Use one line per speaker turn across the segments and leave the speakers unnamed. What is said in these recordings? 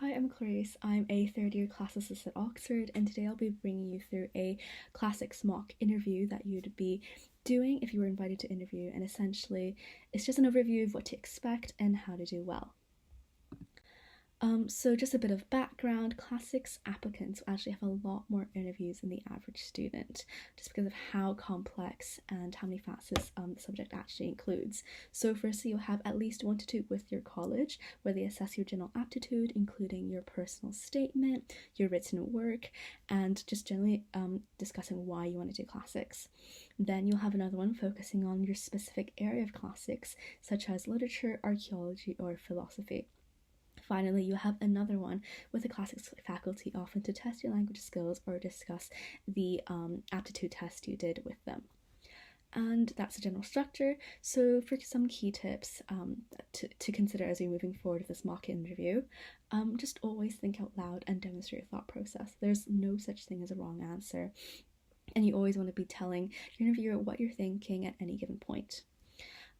Hi, I'm Clarisse. I'm a third year classicist at Oxford, and today I'll be bringing you through a classics mock interview that you'd be doing if you were invited to interview, and essentially it's just an overview of what to expect and how to do well. So just a bit of background, classics applicants actually have a lot more interviews than the average student, just because of how complex and how many facets the subject actually includes. So firstly, you'll have at least 1 to 2 with your college, where they assess your general aptitude, including your personal statement, your written work, and just generally discussing why you want to do classics. Then you'll have another one focusing on your specific area of classics, such as literature, archaeology, or philosophy. Finally, you have another one with the classics faculty, often to test your language skills or discuss the aptitude test you did with them. And that's the general structure. So for some key tips to consider as you're moving forward with this mock interview, just always think out loud and demonstrate your thought process. There's no such thing as a wrong answer, and you always want to be telling your interviewer what you're thinking at any given point.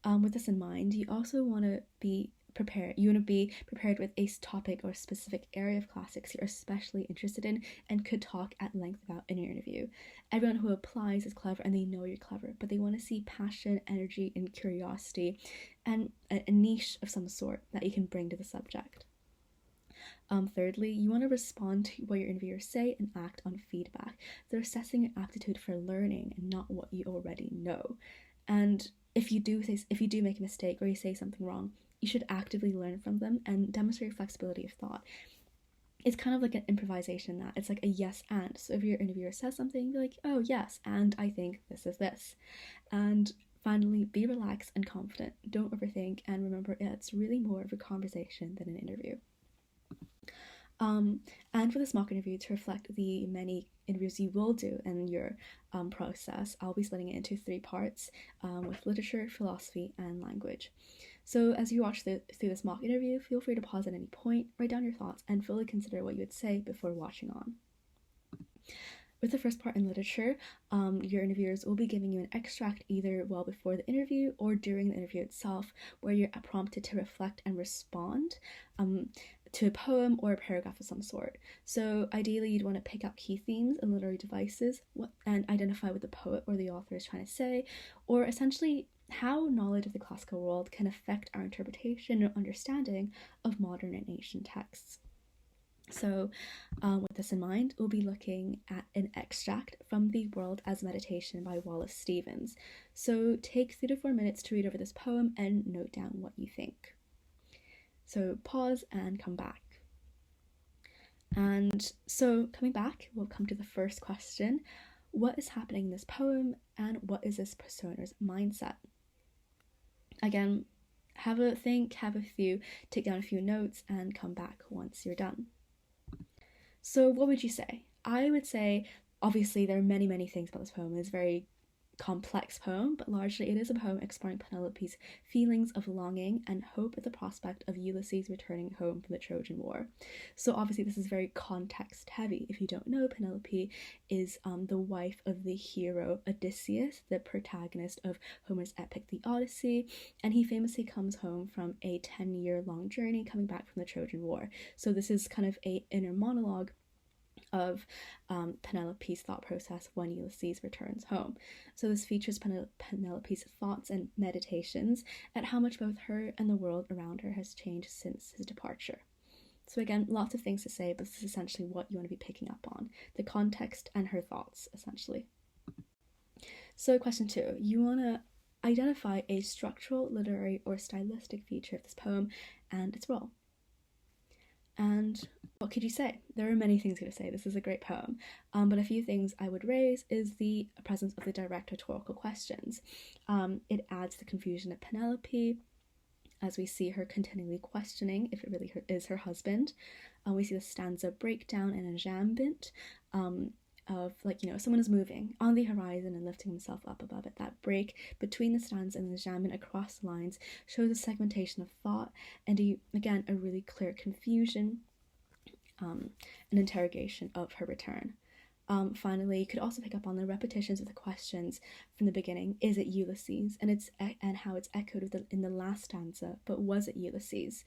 With this in mind, you also want to be prepared. You want to be prepared with a topic or specific area of classics you're especially interested in and could talk at length about in your interview. Everyone who applies is clever and they know you're clever, but they want to see passion, energy, and curiosity, and a niche of some sort that you can bring to the subject. Thirdly, you want to respond to what your interviewers say and act on feedback. They're assessing your aptitude for learning and not what you already know. And if you do make a mistake or you say something wrong, you should actively learn from them and demonstrate flexibility of thought. It's kind of like an improvisation, that it's like a yes and. So if your interviewer says something, be like, oh yes, and I think this is this. And finally, be relaxed and confident. Don't overthink, and remember, it's really more of a conversation than an interview. And for this mock interview, to reflect the many interviews you will do in your process, I'll be splitting it into 3 parts with literature, philosophy, and language. So as you watch through this mock interview, feel free to pause at any point, write down your thoughts, and fully consider what you would say before watching on. With the first part in literature, your interviewers will be giving you an extract either well before the interview or during the interview itself, where you're prompted to reflect and respond to a poem or a paragraph of some sort. So ideally, you'd want to pick up key themes and literary devices and identify what the poet or the author is trying to say, or essentially how knowledge of the classical world can affect our interpretation and understanding of modern and ancient texts. So with this in mind, we'll be looking at an extract from The World as Meditation by Wallace Stevens. So take 3 to 4 minutes to read over this poem and note down what you think. So pause and come back. And so coming back, we'll come to the first question. What is happening in this poem, and what is this persona's mindset? Again, have a think, take down a few notes, and come back once you're done. So what would you say? I would say, obviously, there are many, many things about this poem. It's a very complex poem, but largely it is a poem exploring Penelope's feelings of longing and hope at the prospect of Ulysses returning home from the Trojan War. So obviously this is very context heavy. If you don't know, Penelope is the wife of the hero Odysseus, the protagonist of Homer's epic The Odyssey, and he famously comes home from a 10-year-long journey coming back from the Trojan War. So this is kind of an inner monologue of Penelope's thought process when Ulysses returns home. So this features Penelope's thoughts and meditations at how much both her and the world around her has changed since his departure. So again, lots of things to say, but this is essentially what you want to be picking up on, the context and her thoughts, essentially. So question 2, you want to identify a structural, literary, or stylistic feature of this poem and its role. And what could you say? There are many things you could say. This is a great poem. But a few things I would raise is the presence of the direct rhetorical questions. It adds the confusion of Penelope, as we see her continually questioning if it really is her husband. We see the stanza breakdown and enjambment of, someone is moving on the horizon and lifting himself up above it. That break between the stanza and the enjambment across the lines shows a segmentation of thought and, again, a really clear confusion, an interrogation of her return. Finally, you could also pick up on the repetitions of the questions from the beginning. Is it Ulysses? And how it's echoed in the last stanza, but was it Ulysses?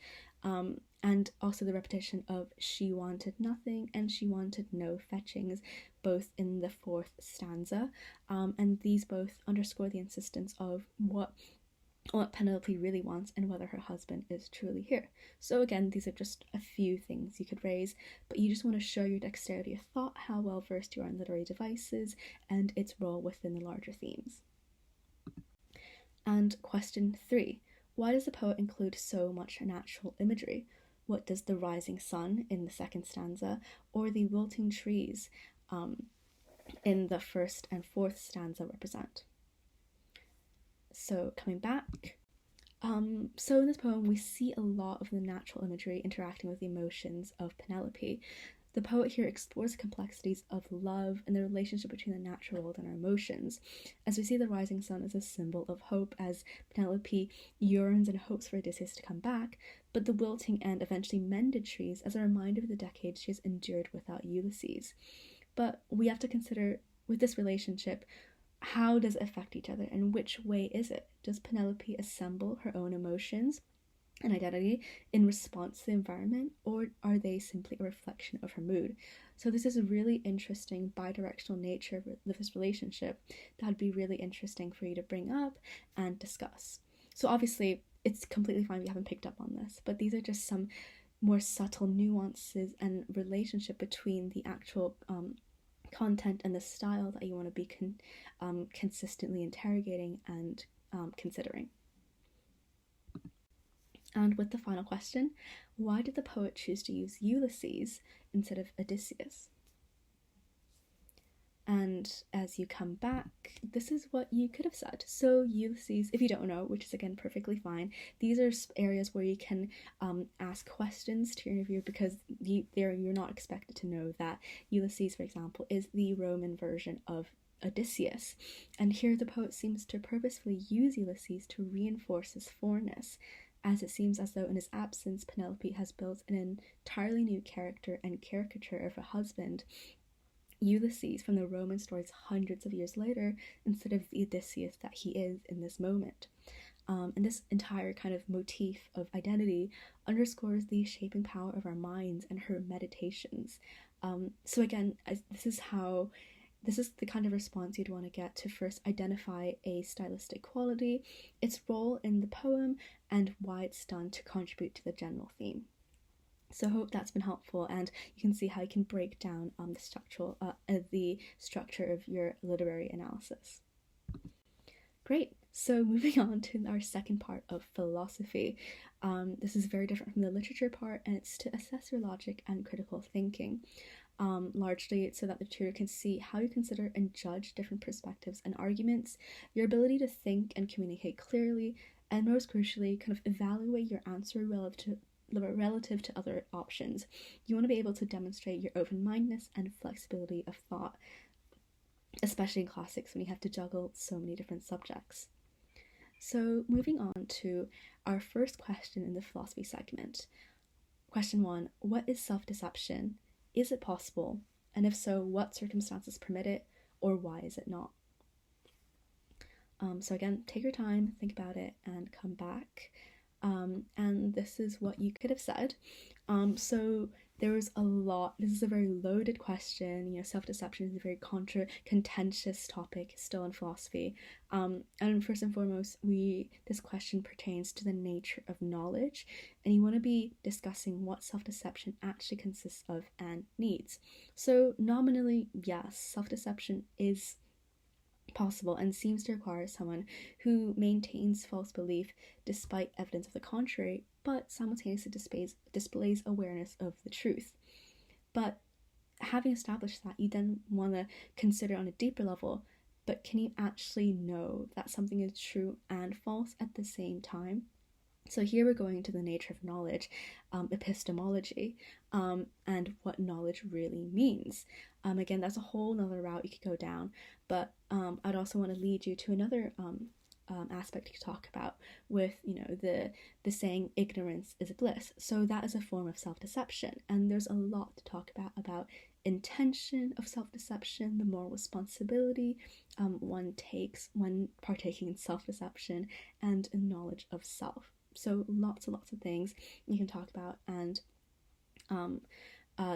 And also the repetition of she wanted nothing and she wanted no fetchings, both in the fourth stanza, and these both underscore the insistence of what Penelope really wants and whether her husband is truly here. So again, these are just a few things you could raise, but you just want to show your dexterity of thought, how well versed you are in literary devices, and its role within the larger themes. And question 3. Why does the poet include so much natural imagery? What does the rising sun in the second stanza or the wilting trees in the first and fourth stanza represent? So coming back, so in this poem we see a lot of the natural imagery interacting with the emotions of Penelope. The poet here explores the complexities of love and the relationship between the natural world and our emotions, as we see the rising sun as a symbol of hope, as Penelope yearns and hopes for Odysseus to come back, but the wilting and eventually mended trees as a reminder of the decades she has endured without Ulysses. But we have to consider, with this relationship, how does it affect each other, and which way is it? Does Penelope assemble her own emotions and identity in response to the environment, or are they simply a reflection of her mood? So this is a really interesting bi-directional nature of this relationship that would be really interesting for you to bring up and discuss. So obviously it's completely fine if you haven't picked up on this, but these are just some more subtle nuances and relationship between the actual content and the style that you want to be consistently interrogating and considering. And with the final question, why did the poet choose to use Ulysses instead of Odysseus? And as you come back, this is what you could have said. So Ulysses, if you don't know, which is again perfectly fine, these are areas where you can ask questions to your interviewer, because you're not expected to know that Ulysses, for example, is the Roman version of Odysseus. And here the poet seems to purposefully use Ulysses to reinforce his foreignness, as it seems as though in his absence Penelope has built an entirely new character and caricature of her husband, Ulysses, from the Roman stories hundreds of years later, instead of the Odysseus that he is in this moment. And this entire kind of motif of identity underscores the shaping power of our minds and her meditations. So again, this is the kind of response you'd want to get to first identify a stylistic quality, its role in the poem, and why it's done to contribute to the general theme. So I hope that's been helpful, and you can see how you can break down the structure of your literary analysis. Great. So moving on to our second part of philosophy. This is very different from the literature part, and it's to assess your logic and critical thinking. Largely so that the tutor can see how you consider and judge different perspectives and arguments, your ability to think and communicate clearly, and most crucially, kind of evaluate your answer relative to other options. You want to be able to demonstrate your open-mindedness and flexibility of thought, especially in classics when you have to juggle so many different subjects. So moving on to our first question in the philosophy segment. Question 1, what is self-deception? Is it possible? And if so, what circumstances permit it, or why is it not? So again, take your time, think about it, and come back. And this is what you could have said. So there was a lot. This is a very loaded question. Self-deception is a very contentious topic still in philosophy. And first and foremost, this question pertains to the nature of knowledge, and you want to be discussing what self-deception actually consists of and needs. So nominally, yes, self-deception is possible and seems to require someone who maintains false belief despite evidence of the contrary, but simultaneously displays awareness of the truth. But having established that, you then want to consider on a deeper level, but can you actually know that something is true and false at the same time? So here we're going into the nature of knowledge, epistemology, and what knowledge really means. Again, that's a whole nother route you could go down, but I'd also want to lead you to another aspect to talk about with, the saying ignorance is bliss. So that is a form of self-deception, and there's a lot to talk about intention of self-deception, the moral responsibility one takes when partaking in self-deception, and knowledge of self. So lots and lots of things you can talk about, and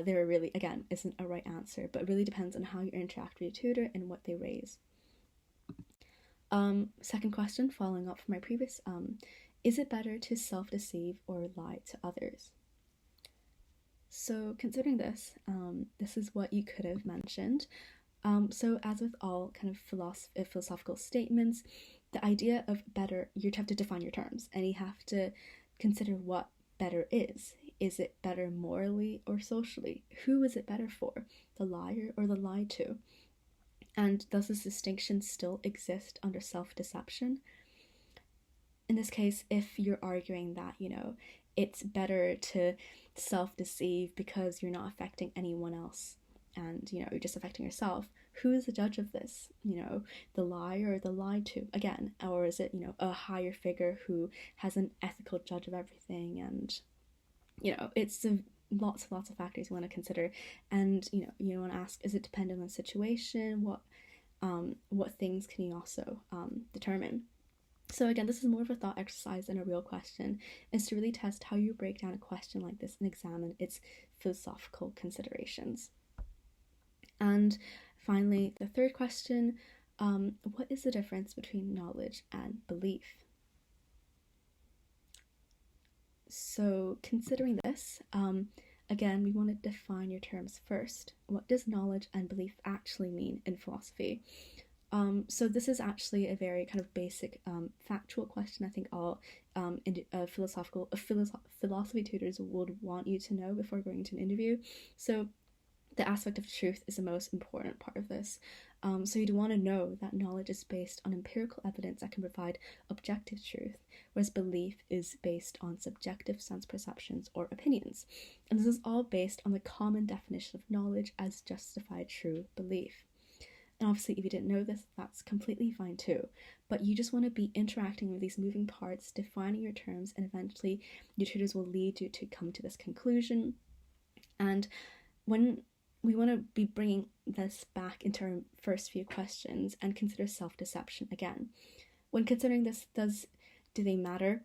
there really, again, isn't a right answer, but it really depends on how you interact with your tutor and what they raise. Second question, following up from my previous, is it better to self-deceive or lie to others? So considering this, this is what you could have mentioned. So as with all kind of philosophical statements, the idea of better, you have to define your terms, and you have to consider what better is. Is it better morally or socially? Who is it better for, the liar or the lied to? And does this distinction still exist under self-deception? In this case, if you're arguing that, it's better to self-deceive because you're not affecting anyone else, and you're just affecting yourself, who is the judge of this? The liar or the lied to? Again, or is it a higher figure who has an ethical judge of everything? And it's lots of factors you want to consider, and you want to ask, is it dependent on the situation? What things can you also determine? So again, this is more of a thought exercise than a real question, is to really test how you break down a question like this and examine its philosophical considerations. And finally, the third question, what is the difference between knowledge and belief? So considering this, again, we want to define your terms first. What does knowledge and belief actually mean in philosophy? So this is actually a very kind of basic factual question I think all philosophy tutors would want you to know before going to an interview. So the aspect of truth is the most important part of this. So you'd want to know that knowledge is based on empirical evidence that can provide objective truth, whereas belief is based on subjective sense perceptions or opinions. And this is all based on the common definition of knowledge as justified true belief. And obviously, if you didn't know this, that's completely fine too. But you just want to be interacting with these moving parts, defining your terms, and eventually your tutors will lead you to come to this conclusion. And when we want to be bringing this back into our first few questions and consider self-deception again. When considering this, do they matter?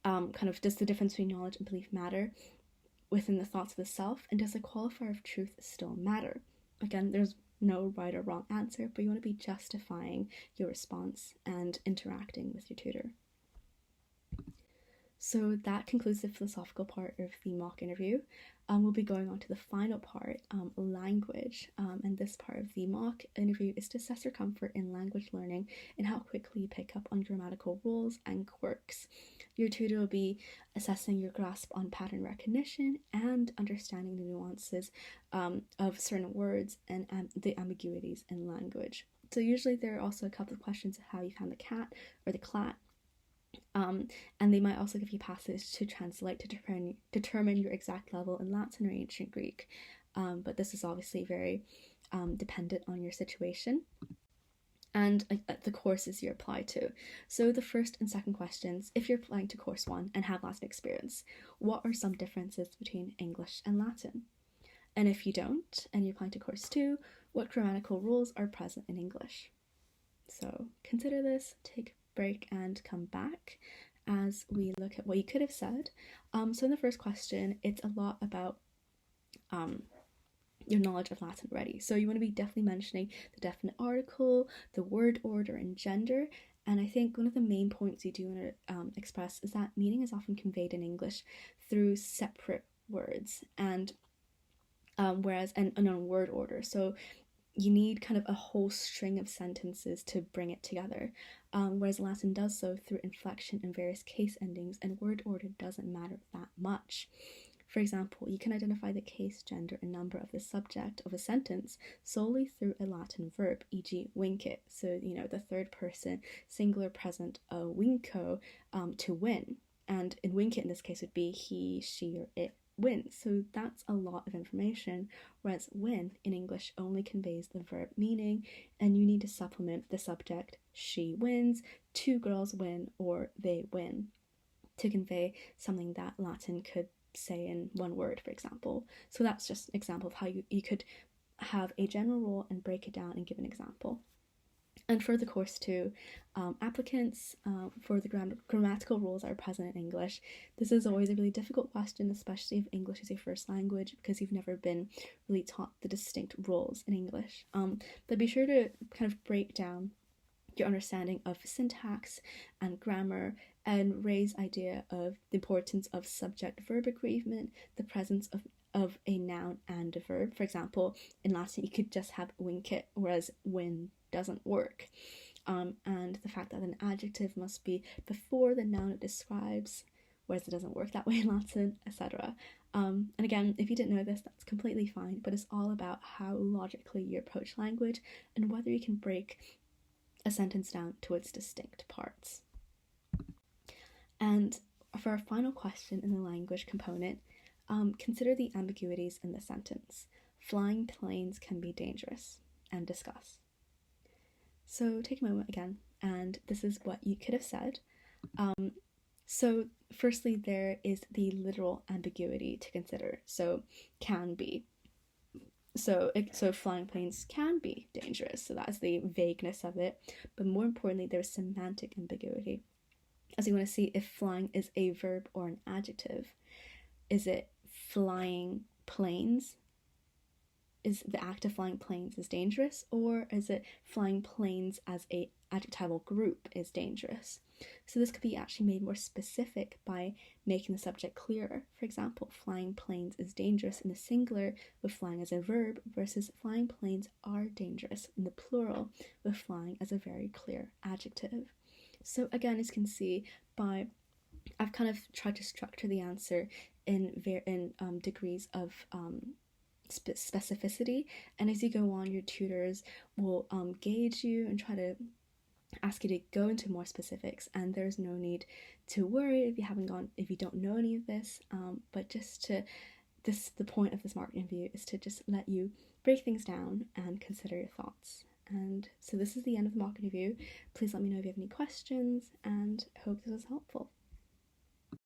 Does the difference between knowledge and belief matter within the thoughts of the self? And does the qualifier of truth still matter? Again, there's no right or wrong answer, but you want to be justifying your response and interacting with your tutor. So that concludes the philosophical part of the mock interview. We'll be going on to the final part, language. And this part of the mock interview is to assess your comfort in language learning and how quickly you pick up on grammatical rules and quirks. Your tutor will be assessing your grasp on pattern recognition and understanding the nuances of certain words and the ambiguities in language. So usually there are also a couple of questions of how you found the cat or the clat. And they might also give you passages to translate to determine your exact level in Latin or ancient Greek. But this is obviously very dependent on your situation and the courses you apply to. So the first and second questions, if you're applying to course 1 and have Latin experience, what are some differences between English and Latin? And if you don't, and you're applying to course 2, what grammatical rules are present in English? So consider this, take a break and come back as we look at what you could have said. So in the first question, it's a lot about your knowledge of Latin already. So you want to be definitely mentioning the definite article, the word order, and gender. And I think one of the main points you do want to express is that meaning is often conveyed in English through separate words, and whereas on word order. So you need kind of a whole string of sentences to bring it together, whereas Latin does so through inflection and various case endings, and word order doesn't matter that much. For example, you can identify the case, gender, and number of the subject of a sentence solely through a Latin verb, e.g. vincit. So, the third person singular present, vinco, to win. And in vincit in this case would be he, she, or it wins. So that's a lot of information, whereas win in English only conveys the verb meaning, and you need to supplement the subject, she wins, two girls win, or they win, to convey something that Latin could say in one word, for example. So that's just an example of how you could have a general rule and break it down and give an example. And for the course too, applicants for the grammatical rules that are present in English, this is always a really difficult question, especially if English is your first language, because you've never been really taught the distinct rules in English. But be sure to kind of break down your understanding of syntax and grammar and raise idea of the importance of subject-verb agreement, the presence of a noun and a verb. For example, in Latin you could just have wincit, whereas win doesn't work. And the fact that an adjective must be before the noun it describes, whereas it doesn't work that way in Latin, etc. And again, if you didn't know this, that's completely fine, but it's all about how logically you approach language and whether you can break a sentence down to its distinct parts. And for our final question in the language component, consider the ambiguities in the sentence. Flying planes can be dangerous, and discuss. So take a moment again, and this is what you could have said. So firstly, there is the literal ambiguity to consider. So can be. So flying planes can be dangerous. So that's the vagueness of it. But more importantly, there's semantic ambiguity. As you want to see if flying is a verb or an adjective. Is it flying planes? Is the act of flying planes is dangerous, or is it flying planes as a adjectival group is dangerous? So this could be actually made more specific by making the subject clearer. For example, flying planes is dangerous in the singular with flying as a verb versus flying planes are dangerous in the plural with flying as a very clear adjective. So again, as you can see, I've kind of tried to structure the answer in degrees of specificity, and as you go on, your tutors will gauge you and try to ask you to go into more specifics, and there's no need to worry if you don't know any of this, but the point of this marketing review is to just let you break things down and consider your thoughts. And so this is the end of the marketing review. Please let me know if you have any questions, and hope this was helpful.